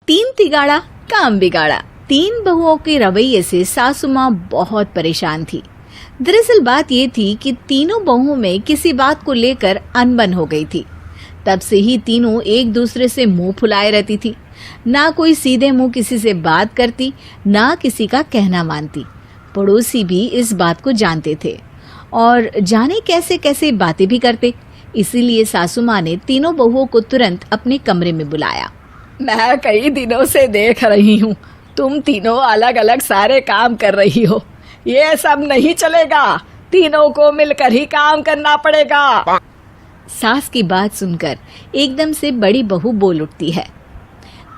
तीन तिगाड़ा काम बिगाड़ा। तीन बहुओं के रवैये से सासू माँ बहुत परेशान थी। दरअसल बात ये थी कि तीनों बहुओं में किसी बात को लेकर अनबन हो गई थी। तब से ही तीनों एक दूसरे से मुंह फुलाए रहती थी। ना कोई सीधे मुंह किसी से बात करती, ना किसी का कहना मानती। पड़ोसी भी इस बात को जानते थे और जाने कैसे कैसे बातें भी करते। इसीलिए सासू माँ ने तीनों बहुओं को तुरंत अपने कमरे में बुलाया। मैं कई दिनों से देख रही हूँ, तुम तीनों अलग अलग सारे काम कर रही हो। ये सब नहीं चलेगा, तीनों को मिलकर ही काम करना पड़ेगा। सास की बात सुनकर एकदम से बड़ी बहू बोल उठती है।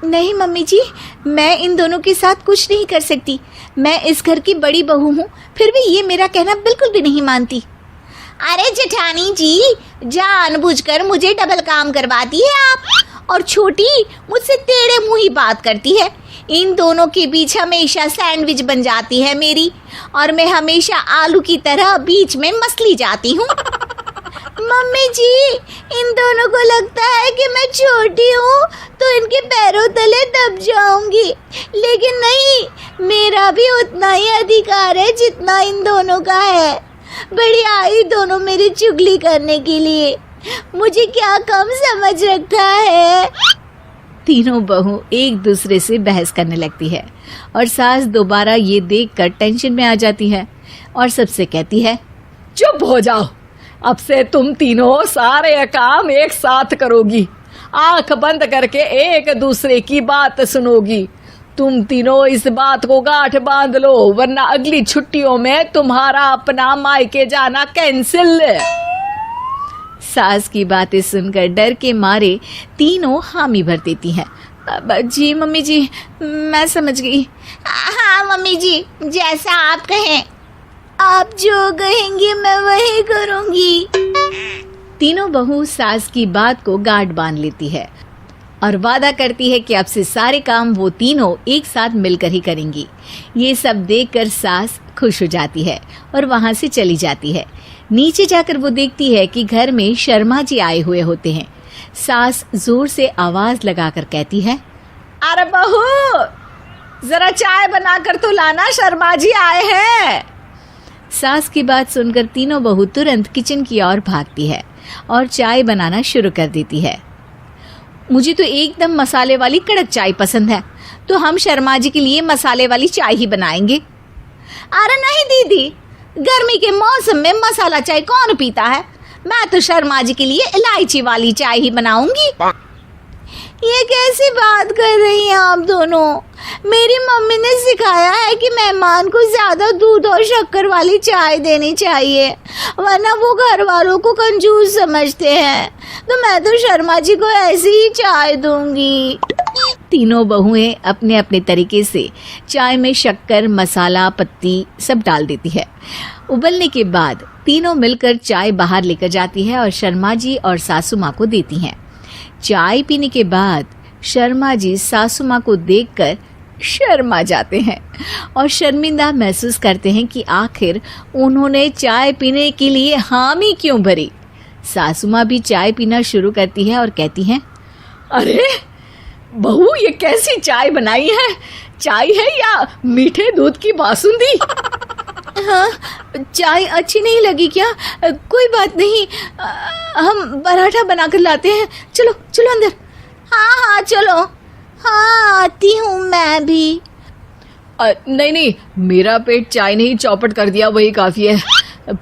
नहीं मम्मी जी, मैं इन दोनों के साथ कुछ नहीं कर सकती। मैं इस घर की बड़ी बहू हूँ, फिर भी ये मेरा कहना बिल्कुल भी नहीं मानती। अरे जेठानी जी, जानबूझकर मुझे डबल काम करवाती है आप, और छोटी मुझसे टेढ़े मुंह ही बात करती है। इन दोनों के बीच हमेशा सैंडविच बन जाती है मेरी, और मैं हमेशा आलू की तरह बीच में मसली जाती हूँ। मम्मी जी, इन दोनों को लगता है कि मैं छोटी हूँ तो इनके पैरों तले दब जाऊंगी, लेकिन नहीं, मेरा भी उतना ही अधिकार है जितना इन दोनों का है। बड़ी आई दोनों मेरी चुगली करने के लिए, मुझे क्या कम समझ रखा है। तीनों बहू एक दूसरे से बहस करने लगती है और सास दोबारा ये देखकर टेंशन में आ जाती है और सबसे कहती है, चुप हो जाओ, अब से तुम तीनों सारे काम एक साथ करोगी, आंख बंद करके एक दूसरे की बात सुनोगी। तुम तीनों इस बात को गांठ बांध लो, वरना अगली छुट्टियों में तुम्हारा अपना मायके जाना कैंसिल। सास की बातें सुनकर डर के मारे तीनों हामी भर देती हैं। जी मम्मी जी, मैं समझ गई। हाँ मम्मी जी, जैसा आप कहें। आप जो कहेंगी मैं वही करूंगी। तीनों बहू सास की बात को गांठ बांध लेती है और वादा करती है कि अब से सारे काम वो तीनों एक साथ मिलकर ही करेंगी। ये सब देखकर सास खुश हो जाती है और वहां से चली जाती है। नीचे जाकर वो देखती है कि घर में शर्मा जी आए हुए होते हैं। सास जोर से आवाज लगाकर कहती है, अरे बहू, जरा चाय बनाकर तो लाना, शर्मा जी आए हैं। सास की बात सुनकर तीनों बहू तुरंत किचन की ओर भागती है और चाय बनाना शुरू कर देती है। मुझे तो एकदम मसाले वाली कड़क चाय पसंद है, तो हम शर्मा जी के लिए मसाले वाली चाय ही बनाएंगे। अरे नहीं दीदी, गर्मी के मौसम में मसाला चाय कौन पीता है? मैं तो शर्मा जी के लिए इलायची वाली चाय ही बनाऊंगी। ये कैसी बात कर रही हैं आप दोनों? मेरी मम्मी ने सिखाया है कि मेहमान को ज्यादा दूध और शक्कर वाली चाय देनी चाहिए, वरना वो घर वालों को कंजूस समझते हैं। तो मैं तो शर्मा जी को ऐसी ही चाय दूंगी। तीनों बहुएं अपने अपने तरीके से चाय में शक्कर, मसाला, पत्ती सब डाल देती है। उबलने के बाद तीनों मिलकर चाय बाहर लेकर जाती है और शर्मा जी और सासू माँ को देती हैं। चाय पीने के बाद शर्मा जी सासू माँ को देखकर शर्मा जाते हैं और शर्मिंदा महसूस करते हैं कि आखिर उन्होंने चाय पीने के लिए हामी क्यों भरी। सासू माँ भी चाय पीना शुरू करती है और कहती हैं, अरे बहू, ये कैसी चाय बनाई है? चाय है या मीठे दूध की बासुंदी? हाँ, चाय अच्छी नहीं लगी क्या? कोई बात नहीं, हम पराठा बनाकर लाते हैं। चलो चलो अंदर। हाँ चलो। हाँ, आती हूँ मैं भी। नहीं नहीं, मेरा पेट चाय ने ही चौपट कर दिया, वही काफी है।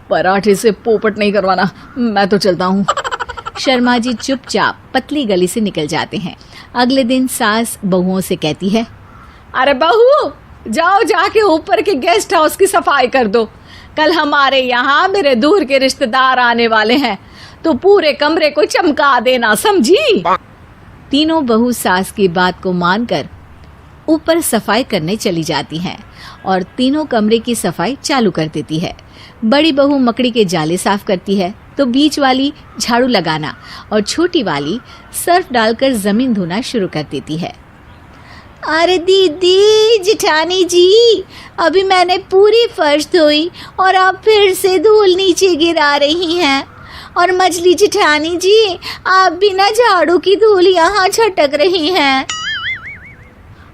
पराठे से पोपट नहीं करवाना, मैं तो चलता हूँ। शर्मा जी चुपचाप पतली गली से निकल जाते हैं। अगले दिन सास बहुओं से कहती है, अरे बहू, जाओ जाके ऊपर के गेस्ट हाउस की सफाई कर दो। कल हमारे यहाँ मेरे दूर के रिश्तेदार आने वाले हैं, तो पूरे कमरे को चमका देना, समझी? तीनों बहू सास की बात को मानकर ऊपर सफाई करने चली जाती हैं और तीनों कमरे की सफाई चालू कर देती है। बड़ी बहू मकड़ी के जाले साफ करती है, तो बीच वाली झाड़ू लगाना और छोटी वाली सर्फ डालकर जमीन धोना शुरू कर देती है। अरे दीदी, जेठानी जी, अभी मैंने पूरी फर्श धोई और आप फिर से धूल नीचे गिरा रही हैं। और मछली जेठानी जी, आप बिना झाड़ू की धूल यहाँ छटक रही हैं।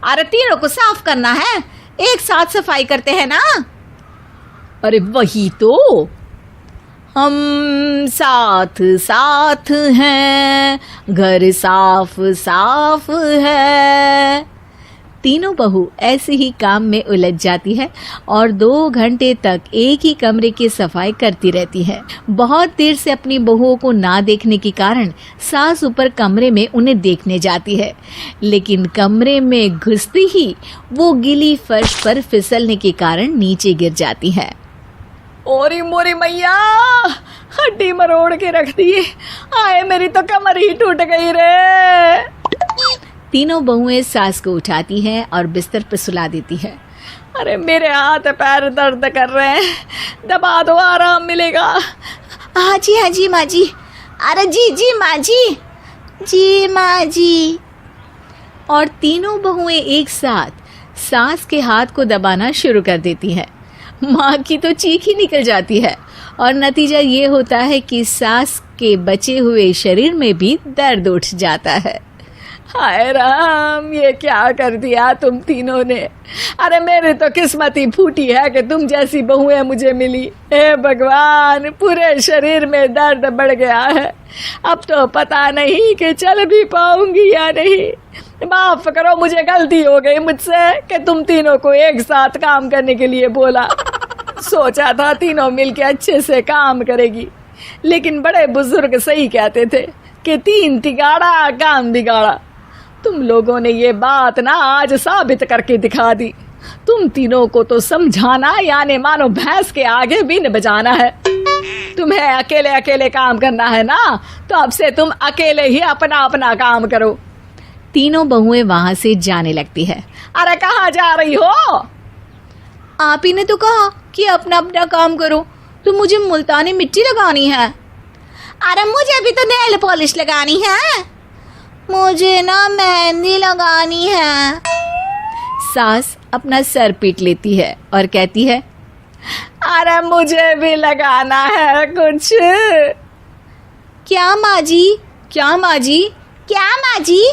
अरे तीनों को साफ करना है, एक साथ सफाई करते हैं ना। अरे वही तो, हम साथ साथ हैं, घर साफ साफ है। तीनों बहू ऐसे ही काम में उलझ जाती है और 2 घंटे तक एक ही कमरे की सफाई करती रहती है। बहुत देर से अपनी बहुओं को ना देखने के कारण सास ऊपर कमरे में उन्हें देखने जाती है, लेकिन कमरे में घुसती ही वो गीली फर्श पर फिसलने के कारण नीचे गिर जाती है। ओरी मोरी मैया, हड्डी मरोड़ के रख दी। आए मेरी तो कमर ही टूट गई रे। तीनों बहुएं सास को उठाती हैं और बिस्तर पर सुला देती है। अरे मेरे हाथ पैर दर्द कर रहे हैं, दबा दो आराम मिलेगा। हाँ जी माँ जी। अरे जी माँ जी माँ जी। और तीनों बहुएं एक साथ सास के हाथ को दबाना शुरू कर देती हैं। माँ की तो चीख ही निकल जाती है और नतीजा ये होता है कि सास के बचे हुए शरीर में भी दर्द उठ जाता है। हाय राम, ये क्या कर दिया तुम तीनों ने। अरे मेरी तो किस्मत ही फूटी है कि तुम जैसी बहुएं मुझे मिली। हे भगवान, पूरे शरीर में दर्द बढ़ गया है। अब तो पता नहीं कि चल भी पाऊंगी या नहीं। माफ करो, मुझे गलती हो गई मुझसे कि तुम तीनों को एक साथ काम करने के लिए बोला। सोचा था तीनों मिलके अच्छे से काम करेगी, लेकिन बड़े बुजुर्ग सही कहते थे कि 3 तिगाड़ा काम बिगाड़ा। तुम लोगों ने ये बात ना आज साबित करके दिखा दी। तुम तीनों को तो समझाना यानी मानो भैंस के आगे बीन बजाना है। तुम्हें अकेले अकेले काम करना है ना, तो अब से तुम अकेले ही अपना अपना काम करो। तीनों बहुएं वहां से जाने लगती है। अरे कहाँ जा रही हो? आप ही ने तो कहा कि अपना अपना काम तो मुझे मुल्तानी मिट्टी लगानी है। अरे मुझे भी तो नेल पॉलिश लगानी है, मुझे ना मेहंदी लगानी है। सास अपना सर पीट लेती है और कहती है, अरे मुझे भी लगाना है कुछ। क्या माँ जी? क्या माँ जी? क्या माँ जी?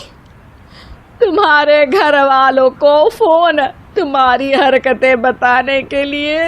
तुम्हारे घर वालों को फोन तुम्हारी हरकतें बताने के लिए।